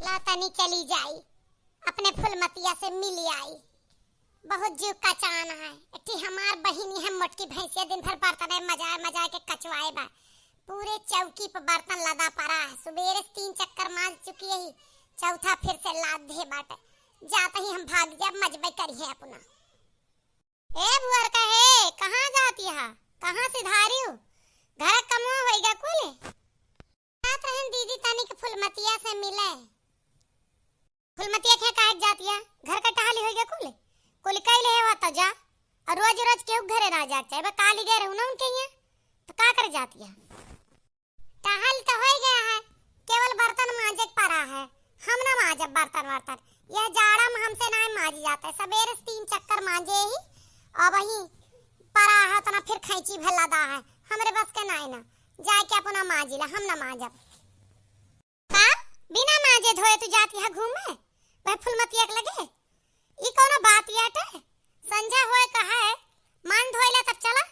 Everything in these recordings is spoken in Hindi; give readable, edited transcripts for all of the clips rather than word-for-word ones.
ला तनी चली जाई अपने फुलमतिया से मिली आई। बहुत जीव का चान है। इतनी हमार बहिनी है मोटकी भैंसिया दिन भर बर्तन मजा मजा के कचवाए बा। पूरे चौकी पर बर्तन लदा पड़ा है। सुबेरे 3 चक्कर मार चुकी है, चौथा फिर से लाद दे बाटे। जाते ही हम भाग जब मजबई करी है अपना। ए बुआर का है कहाँ जाती है, कहाँ से धारी हो? घर कमवा होएगा कुल साथ रहन दीदी तनी के फुलमतिया से मिले। फुलमतिया के काट जाती है, घर का टहली होएगा कुल कुल कैले है तो जा। और रोज रोज के घरे ना जाते है काली गए रहू ना उनके यहाँ तो का कर जाती है। टहल तो हो गया है, केवल बर्तन मांजे पड़ा है। हम ना मांजे बर्तन वर्तन, यह जाड़ा में हमसे ना मांजी जाता है। सवेरे 3 चक्कर मांजे ही और वही पड़ा है तो ना फिर खैची भला दा है। हमरे बस के नहीं ना जाके अपना मांजिला, हम ना मांजब। का बिना मांजे धोए तू जाती है घूमे वह फुलमतिया के लगे? ई कोनो बात याटे संजा होए कहा है मान धोइला तब चला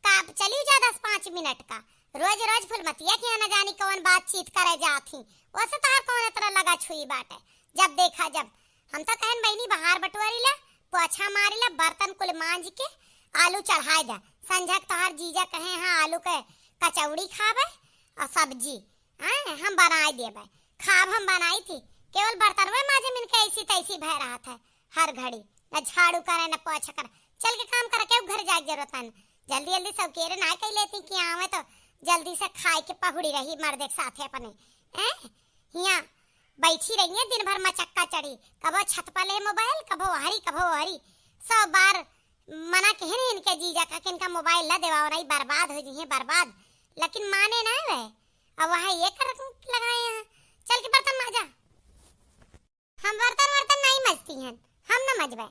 का चली जा 10-5 मिनट का। रोज रोज फुलमतिया के ना जानी कौन बातचीत करे जाती। वैसे तो हर कौन इतना लगा छुई बाटे। जब देखा जब हम तो कहन बहनी बाहर बटवारीला पोछा मारीला बर्तन कुल मांज के आलू चढ़ाए जा। संझा तोहर जीजा कहे हाँ आलू के कचौड़ी खावे और सब्जी हम बनाए देबे। खाब हम बनाई थी, केवल बर्तन में माजे मिनके ऐसी तैसी भय रहा था हर घड़ी। न झाड़ू करे न पोछा करे, चल के काम करे के घर जाए जरूरत है। जल्दी जल्दी सब केरे ना कह लेती कि आवे तो जल्दी से खाए के पहुड़ी रही मर्द के साथ अपने यहाँ बैठी रही है दिन भर मचक्का चढ़ी। कबो छत पर ले मोबाइल, कबो हरी 100 बार मना कहे इनके जीजा का कि इनका मोबाइल ला देवा नहीं बर्बाद हो जाइए बर्बाद, लेकिन माने ना वे। अब वहाँ ये कर लगाए हैं चल के बर्तन माजा। हम बर्तन नहीं मजती हैं, हम ना मजबे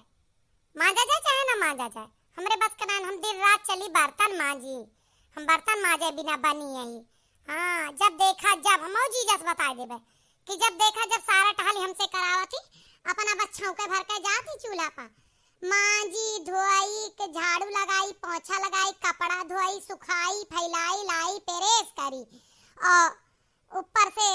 माजा जाए चाहे ना माजा जाए हमरे बस का नाम। हम दिन रात चली बर्तन माजी, हम बर्तन माजे बिना बनी यही। हाँ जब देखा जब हम जीजा से बता देबे कि जब देखा जब सारा टहली हमसे करावती अपना बच्चों के भर के जाती चूल्हा पर मांजी धोई के झाड़ू लगाई पोछा लगाई कपड़ा धोई सुखाई फैलाई लाई प्रेस करी और ऊपर से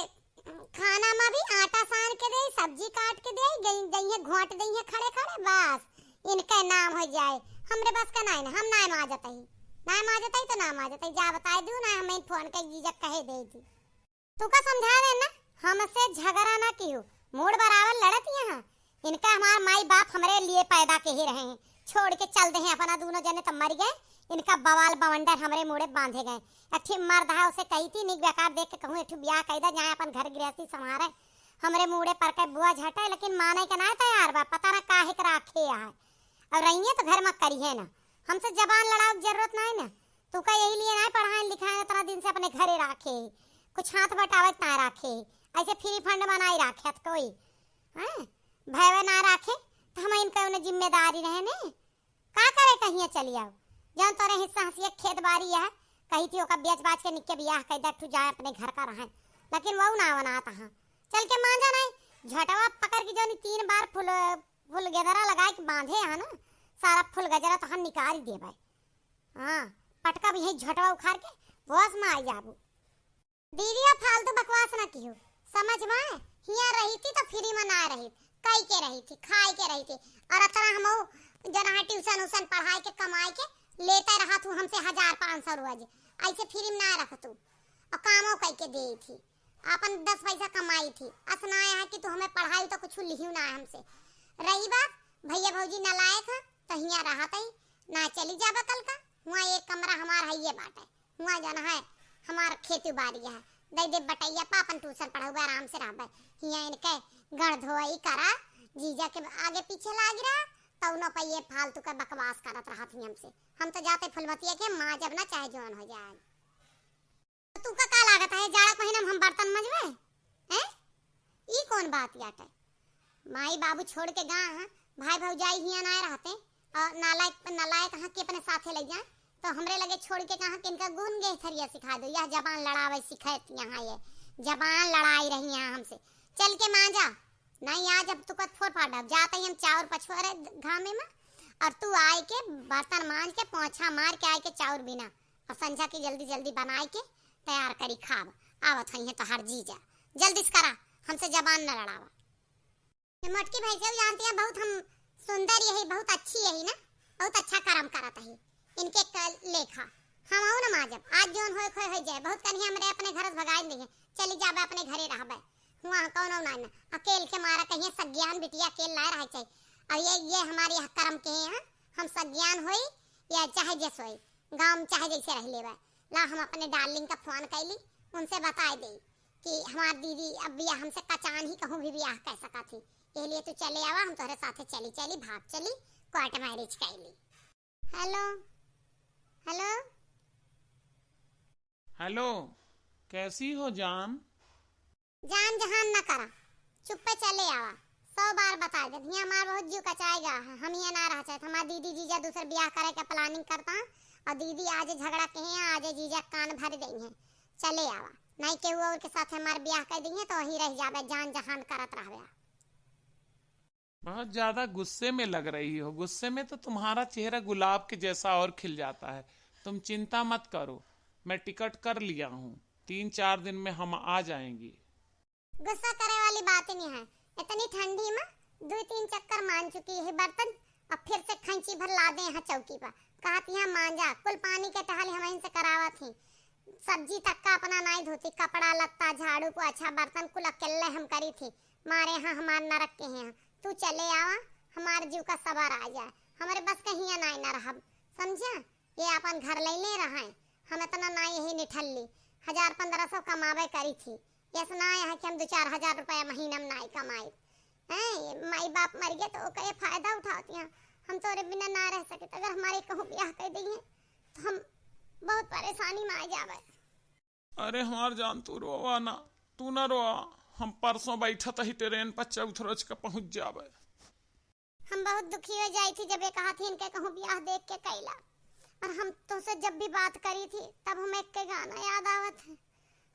खाना में भी आटा सान के दे सब्जी काट के दे गई घोट दी है खड़े खड़े बस इनका नाम हो जाए। हमरे बस का नहीं ना हम ना माजत ही तो ना माजत ही जा बता दू ना हमें फोन के जीजा कहे दे दी। तू का समझा दे ना हमसे झगड़ा ना कियो मूड बराबर लड़त यहाँ। इनका हमार माई बाप हमरे लिए पैदा के ही रहे हैं, छोड़ के चल दे हैं अपना दोनों जने तो मर गए। इनका बवाल बवंडर हमरे मुड़े बांधे गए। अठी मर्द है उसे कही थी निक बेकार देख के कहूं एठू ब्याह कइदा जाए अपन घर गृहस्थी संभारे हमरे मुड़े पर के बुआ झटे, लेकिन माने के ना तैयार बा पता ना काहे के राखे है। और रहिए तो घर में करिए ना, हमसे जबान लड़ाओ की जरूरत नहीं ना। तू का यही लिए ना पढ़ाए लिखाए इतना दिन से अपने घरे राखे कुछ हाथ बटावत ना राखे ऐसे फ्री फंड बनाई राखे कोई भय ना राखे तो हम इनका उन्हें जिम्मेदारी रहे ने का करे कहीं चली आओ जौन तोरे हिस्सा हंसी खेत बाड़ी है कही थी ओका बेच बाच के निके बियाह कई दू जाए अपने घर का रहे, लेकिन वो ना बनाता है चल के मांजा नहीं झटवा पकड़ के जो 3 बार फुल गजरा लगा के बांधे है ना सारा फुल गजरा तो हम निकाल दे भाई। हाँ पटका भी यही झटवा उखाड़ के बस में आई जाबू। दीदी फालतू बकवास ना कियो समझ में हिया रही थी तो फ्री में ना रही कई के रही थी खाई के रही थी और अतरा हम जना ट्यूशन उसन पढ़ाई के कमाई के लेते रहा तू हमसे 1500 रोज ऐसे फ्री में ना रख तू और कामों कई के दे थी अपन 10 पैसा कमाई थी। असनाया है कि तू हमें पढ़ाई तो कुछ लिहियो ना हमसे। रही बात भैया भौजी न लायक है तो हिया रहा ही ना चली जाबा कल का हुआ एक कमरा हमार है ये बाटे हुआ जाना है हमार खेती बाड़ी है दे दे बटैया पापन ट्यूशन पढ़ाऊ आराम से रहबे। हिया इनके गण धोई करा जीजा के आगे पीछे लाग रहा तो न पे ये फालतू का बकवास करत रहा थी हमसे। हम तो जाते फुलमतिया के मां जब ना चाहे जवान हो जाए। तू का लागत है जाड़ा महीना में हम बर्तन मजबे हैं ई कौन बात याटे। माई बाबू छोड़ के गां भाई भौजाई हिया ना रहते और नालायक कहां के अपने साथे ले जाए तो हमरे लगे छोड़ के कहां के इनका गुण गे थरिया सिखा दो यह जबान लड़ावे सिखात यहाँ ये जबान लड़ाई रही यहाँ हमसे। चल के मांजा नहीं आज अब तू का फोड़ फाड़ जाते ही हम चाउर पछुआरे घामे में और तू आए के बर्तन मांज के पोछा मार के आए के चाउर बिना और संझा की जल्दी जल्दी बनाए के तैयार करी खाब आवत है तो हर जीजा जल्दी से करा हमसे जबान न लड़ावा। मोटकी भैंसिया जानती है बहुत हम सुंदर यही, बहुत अच्छी यही ना, बहुत अच्छा कर्म करत है इनके लेखा। हम आओ ना माँ, जब आज जोन होए खोए हो जाए, बहुत कन्हैया हमरे अपने घर से भगाए देंगे, चली जाबे अपने घरे रहबे, वहाँ कौनो ना ना अकेल के मारा कहीं सज्ञान बिटिया अकेल ना रह चाहिए। और ये हमारे यहाँ कर्म के हैं, हम सज्ञान होई या चाहे जैसे होई, गाँव में चाहे जैसे रह लेवे। ला हम अपने डार्लिंग का फोन कैली, उनसे बता दी कि हमारी दीदी अब बिया हमसे कचान ही कहूँ भी बियाह कर सका थी, इसलिए तू चले आवा, हम तोहरे साथे चली भाग चली कोर्ट मैरिज कैली। हेलो हेलो हेलो, कैसी हो जान? जान जहान न करा, चुप पे चले आवा, 100 बार बता दे, हमारा बहुत जीव कचाएगा, हम ये ना रह चाहते। हमारा दीदी जीजा दूसरे ब्याह करे का प्लानिंग करता, और दीदी आज झगड़ा कहे आज जीजा कान भर देंगे, चले आवा, नहीं केहू और के साथ हमारे ब्याह कर देंगे तो वही रह जावे, जान जहान करत रहवे। बहुत ज्यादा गुस्से में लग रही हो। गुस्से में तो तुम्हारा चेहरा गुलाब के जैसा और खिल जाता है। तुम चिंता मत करो, मैं टिकट कर लिया हूँ, 3-4 दिन में हम आ जाएंगे। गुस्सा करे वाली बात नहीं है, इतनी ठंडी में 2-3 चक्कर मान चुकी है बर्तन, अब फिर से खंची भर ला दे यहाँ चौकी पर, कहती यहाँ मांजा कुल पानी के टहल हम इनसे करावा थी, सब्जी तक का अपना नहीं धोती, कपड़ा लत्ता झाड़ू को अच्छा बर्तन कुल अकेले हम करी थी, मारे यहाँ हमार नरक के हैं। तू चले आवा, हमारे जीव का सबर आ जाए, हमारे बस कहीं नहीं न रहा, समझा? ये अपन घर ले ले रहा है, हम इतना ना यही निठल्ली 1000-1500 कमावे करी थी, ऐसा ना है कि हम 2-4 हजार रुपया महीना में नहीं कमाई हैं। माई बाप मर गए तो ओके फायदा उठाती हैं, हम तोरे बिना ना रह सके, अगर हमारे कहूँ ब्याह कर देंगे तो हम बहुत परेशानी में आ जावे। अरे हमार जान, तू रोवा ना, तू ना रोवा, हम परसों बैठा ही ट्रेन पर चौथरज का पहुंच जावे। हम बहुत दुखी हो जाई थी जब ये कहा थी इनके कहूँ ब्याह देख के कैला, और हम तो से जब भी बात करी थी तब हमें एक के गाना याद आवत है,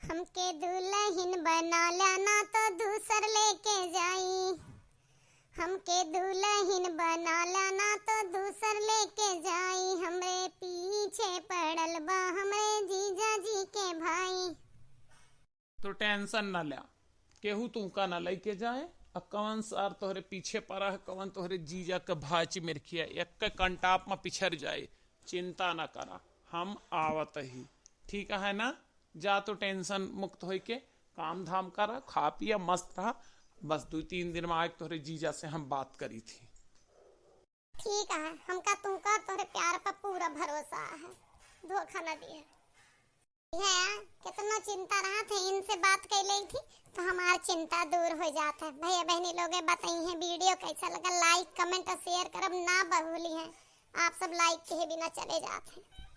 हमके दुल्हन बना लाना तो दूसर लेके जाई, हमके दुल्हन बना लाना तो दूसर लेके जाई, हमरे पीछे पड़ल बा हमरे जीजा जी के भाई। तो टेंशन न ले, केहू तू का न लेके जाए, और कवन सार तोहरे पीछे पड़ा है, कवन तोहरे जीजा के भाची मिर्खिया एक के कंटाप में पिछड़ जाए, चिंता न करा, हम आवत ही, ठीक है ना? जा तो टेंशन मुक्त होई के काम धाम करा, खा पिया मस्त रहा, बस 2-3 दिन में आए तोहरे जीजा से हम बात करी थी। ठीक है, हमका तुमका तोहरे प्यार पर पूरा भरोसा है, धोखा न दिए है। कितना चिंता रहा थे, इनसे बात कर ली थी तो हमारी चिंता दूर हो जाता है। भैया बहनी लोग बताई हैं वीडियो कैसा लगा, लाइक कमेंट और शेयर करब ना भूली हैं, आप सब लाइक के बिना चले जाते हैं।